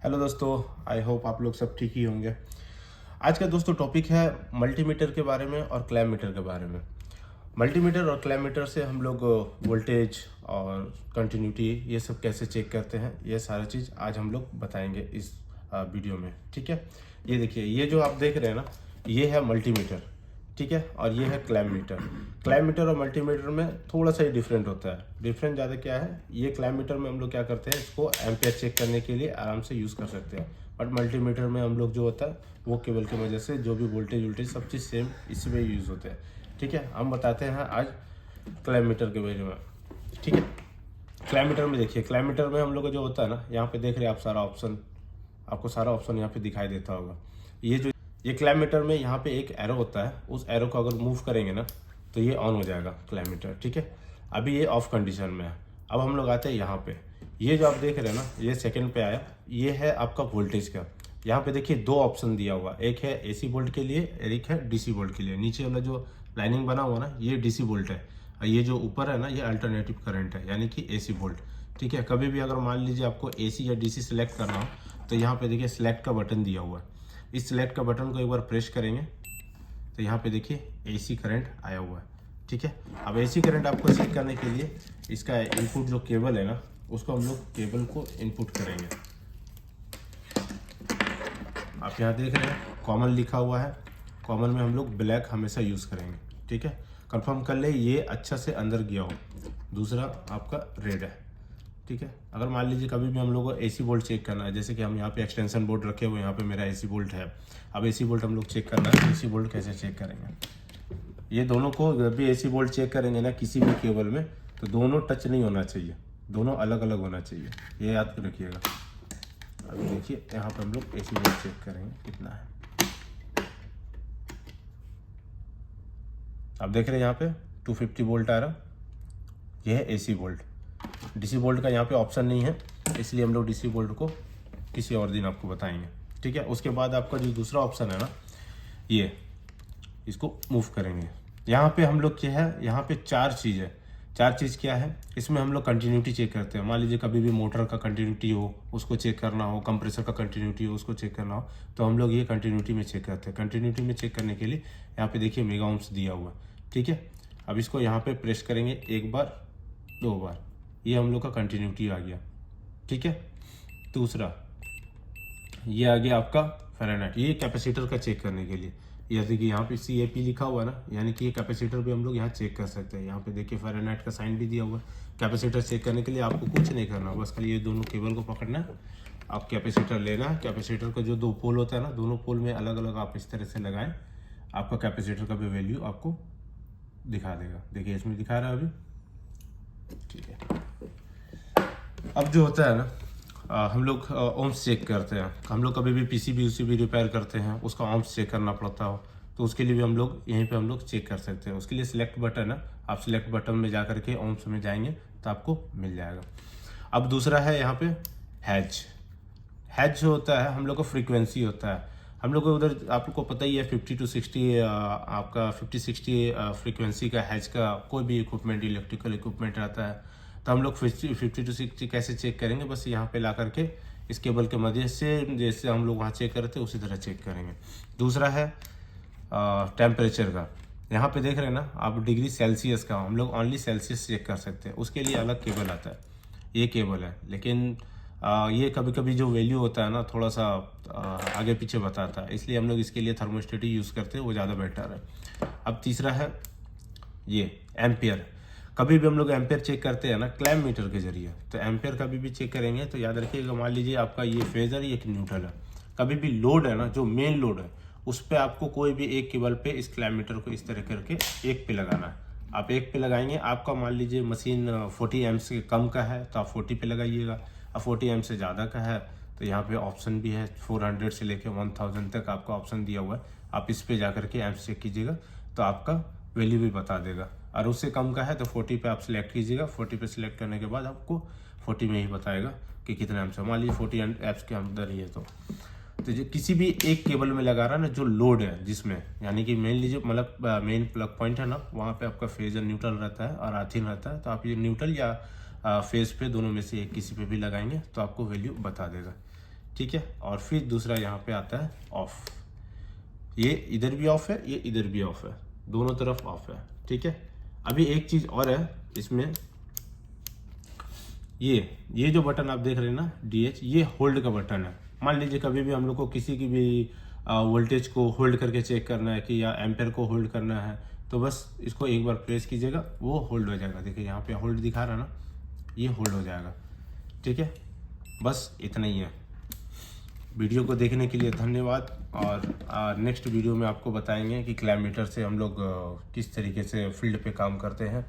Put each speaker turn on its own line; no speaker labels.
Hello दोस्तों, I hope आप लोग सब ठीक ही होंगे। आज का दोस्तों टॉपिक है मल्टीमीटर के बारे में और क्लैम मीटर के बारे में। मल्टीमीटर और क्लैम मीटर से हम लोग वोल्टेज और कंटिन्यूटी ये सब कैसे चेक करते हैं, ये सारा चीज़ आज हम लोग बताएंगे इस वीडियो में। ठीक है, ये देखिए, ये जो आप देख रहे हैं ना, ये है मल्टीमीटर। ठीक है, और ये है क्लैम मीटर। क्लैम मीटर और मल्टीमीटर में थोड़ा सा ही डिफरेंट होता है। डिफरेंट ज़्यादा क्या है, ये क्लैम मीटर में हम लोग क्या करते हैं, इसको एम्पेयर चेक करने के लिए आराम से यूज़ कर सकते हैं। बट मल्टीमीटर में हम लोग जो होता है वो केबल की वजह से जो भी वोल्टेज सब चीज़ सेम इसी में यूज़ होते हैं। ठीक है, हम बताते हैं आज क्लैम मीटर के बारे में। ठीक है, क्लैम मीटर में देखिए, क्लैम मीटर में हम लोग का जो होता है ना, यहाँ पे देख रहे हैं आप सारा ऑप्शन, आपको सारा ऑप्शन यहाँ पे दिखाई देता होगा। ये क्लैम मीटर में यहाँ पे एक एरो होता है, उस एरो को अगर मूव करेंगे ना तो ये ऑन हो जाएगा क्लैम मीटर। ठीक है, अभी ये ऑफ कंडीशन में है। अब हम लोग आते हैं यहाँ पे, ये जो आप देख रहे हैं ना, ये सेकंड पे आया, ये है आपका वोल्टेज का। यहाँ पे देखिए दो ऑप्शन दिया हुआ, एक है एसी वोल्ट के लिए और एक है डीसी वोल्ट के लिए। नीचे वाला जो लाइनिंग बना हुआ ना, ये डीसी वोल्ट है, और ये जो ऊपर है ना, ये अल्टरनेटिव करंट है, यानी कि एसी वोल्ट। ठीक है, कभी भी अगर मान लीजिए आपको एसी या डीसी सेलेक्ट करना हो तो यहाँ पे देखिए सिलेक्ट का बटन दिया हुआ है। इस सिलेक्ट का बटन को एक बार प्रेस करेंगे तो यहाँ पे देखिए एसी करंट आया हुआ है। ठीक है, अब एसी करंट आपको चेक करने के लिए इसका इनपुट जो केबल है ना, उसको हम लोग केबल को इनपुट करेंगे। आप यहाँ देख रहे हैं कॉमन लिखा हुआ है, कॉमन में हम लोग ब्लैक हमेशा यूज़ करेंगे। ठीक है, कंफर्म कर ले ये अच्छा से अंदर गया हो। दूसरा आपका रेड है। ठीक है, अगर मान लीजिए कभी भी हम लोग को एसी वोल्ट चेक करना है, जैसे कि हम यहाँ पे एक्सटेंशन बोर्ड रखे हुए, यहाँ पे मेरा एसी वोल्ट है। अब एसी वोल्ट हम लोग चेक करना है, एसी वोल्ट कैसे चेक करेंगे, ये दोनों को जब भी एसी वोल्ट चेक करेंगे ना किसी भी केबल में, तो दोनों टच नहीं होना चाहिए, दोनों अलग अलग होना चाहिए, ये याद रखिएगा। अभी देखिए यहाँ पे हम लोग एसी वोल्ट चेक करेंगे कितना है। आप देख रहे हैं यहाँ पे 250 वोल्ट आ रहा, यह है एसी वोल्ट। डीसी वोल्ट का यहाँ पे ऑप्शन नहीं है, इसलिए हम लोग डीसी वोल्ट को किसी और दिन आपको बताएंगे। ठीक है, उसके बाद आपका जो दूसरा ऑप्शन है ना, ये इसको मूव करेंगे। यहाँ पे हम लोग क्या है, यहाँ पे चार चीज़ है। चार चीज़ क्या है, इसमें हम लोग कंटिन्यूटी चेक करते हैं। मान लीजिए कभी भी मोटर का कंटिन्यूटी हो उसको चेक करना हो, कंप्रेसर का कंटिन्यूटी हो उसको चेक करना हो, तो हम लोग ये कंटिन्यूटी में चेक करते हैं। कंटिन्यूटी में चेक करने के लिए यहाँ पे देखिए मेगा ओम्स दिया हुआ। ठीक है, अब इसको यहाँ पे प्रेस करेंगे एक बार दो बार, ये हम लोग का कंटिन्यूटी आ गया। ठीक है, दूसरा ये आ गया आपका फ़ारेनहाइट, ये कैपेसिटर का चेक करने के लिए। जैसे कि यहाँ पे CAP लिखा हुआ है ना, यानी कि ये कैपेसिटर भी हम लोग यहाँ चेक कर सकते हैं। यहाँ पे देखिए फ़ारेनहाइट का साइन भी दिया हुआ है। कैपेसिटर चेक करने के लिए आपको कुछ नहीं करना, बस खाली ये दोनों केबल को पकड़ना है, आप कैपेसिटर लेना है। कैपेसिटर का जो दो पोल होता है ना, दोनों पोल में अलग अलग आप इस तरह से लगाएं, आपका कैपेसिटर का भी वैल्यू आपको दिखा देगा। देखिए इसमें दिखा रहा है अभी। ठीक है, अब जो होता है ना, हम लोग ओम्स चेक करते हैं। हम लोग कभी भी PCB रिपेयर करते हैं, उसका ओम्स चेक करना पड़ता हो, तो उसके लिए भी हम लोग यहीं पे हम लोग चेक कर सकते हैं। उसके लिए सिलेक्ट बटन है, आप सिलेक्ट बटन में जा करके ओम्स में जाएंगे तो आपको मिल जाएगा। अब दूसरा है यहाँ पे हैज। हैज जो होता है हम लोग का फ्रीक्वेंसी होता है। हम लोग को उधर आपको पता ही है 50 to 60 आपका 50-60 फ्रीक्वेंसी का हैज का कोई भी इक्विपमेंट, इलेक्ट्रिकल इक्विपमेंट रहता है, तो हम लोग 50 to 60 कैसे चेक करेंगे, बस यहाँ पे ला करके इस केबल के मदद से जैसे हम लोग वहाँ चेक करते हैं उसी तरह चेक करेंगे। दूसरा है टेम्परेचर का। यहाँ पे देख रहे हैं ना आप, डिग्री सेल्सियस का हम लोग ओनली सेल्सियस चेक कर सकते हैं, उसके लिए अलग केबल आता है। ये केबल है, लेकिन ये कभी कभी जो वैल्यू होता है ना थोड़ा सा आगे पीछे बताता है, इसलिए हम लोग इसके लिए थर्मोस्टेट ही यूज़ करते हैं, वो ज़्यादा बेटर है। अब तीसरा है ये एम्पियर। कभी भी हम लोग एम्पेयर चेक करते हैं ना क्लैम मीटर के जरिए, तो एम्पेयर कभी भी चेक करेंगे तो याद रखिएगा, मान लीजिए आपका ये फेजर है, एक न्यूट्रल है, कभी भी लोड है ना, जो मेन लोड है, उस पर आपको कोई भी एक केबल पे इस क्लैम मीटर को इस तरह करके एक पे लगाना है। आप एक पे लगाएंगे, आपका मान लीजिए मशीन 40 एम्प से कम का है तो आप 40 पे लगाइएगा, और 40 एम्प से ज़्यादा का है तो यहाँ पे ऑप्शन भी है, 400 से लेकर 1000 तक आपका ऑप्शन दिया हुआ है। आप इस पे जा करके एम्प चेक कीजिएगा तो आपका वैल्यू भी बता देगा। और उससे कम का है तो 40 पे आप सिलेक्ट कीजिएगा। 40 पे सिलेक्ट करने के बाद आपको 40 में ही बताएगा कि कितने एम्प्स है। मान लीजिए 40 एम्प्स के अंदर ही है तो जो किसी भी एक केबल में लगा रहा है ना, जो लोड है जिसमें, यानी कि मेन लीजिए मतलब मेन प्लग पॉइंट है ना, वहाँ पे आपका फेजर न्यूट्रल रहता है और आर्थिन रहता है, तो आप ये न्यूट्रल या फेज पे दोनों में से एक किसी पे भी लगाएंगे तो आपको वैल्यू बता देगा। ठीक है। और फिर दूसरा यहाँ पे आता है ऑफ, ये इधर भी ऑफ है, ये इधर भी ऑफ है, दोनों तरफ ऑफ है, ठीक है। अभी एक चीज़ और है इसमें, ये जो बटन आप देख रहे हैं ना DH, ये होल्ड का बटन है। मान लीजिए कभी भी हम लोग को किसी की भी वोल्टेज को होल्ड करके चेक करना है कि या एम्पेयर को होल्ड करना है, तो बस इसको एक बार प्रेस कीजिएगा, वो होल्ड हो जाएगा। देखिए यहाँ पे होल्ड दिखा रहा ना, ये होल्ड हो जाएगा, ठीक है। बस इतना ही है। वीडियो को देखने के लिए धन्यवाद, और नेक्स्ट वीडियो में आपको बताएंगे कि क्लैम मीटर से हम लोग किस तरीके से फील्ड पे काम करते हैं।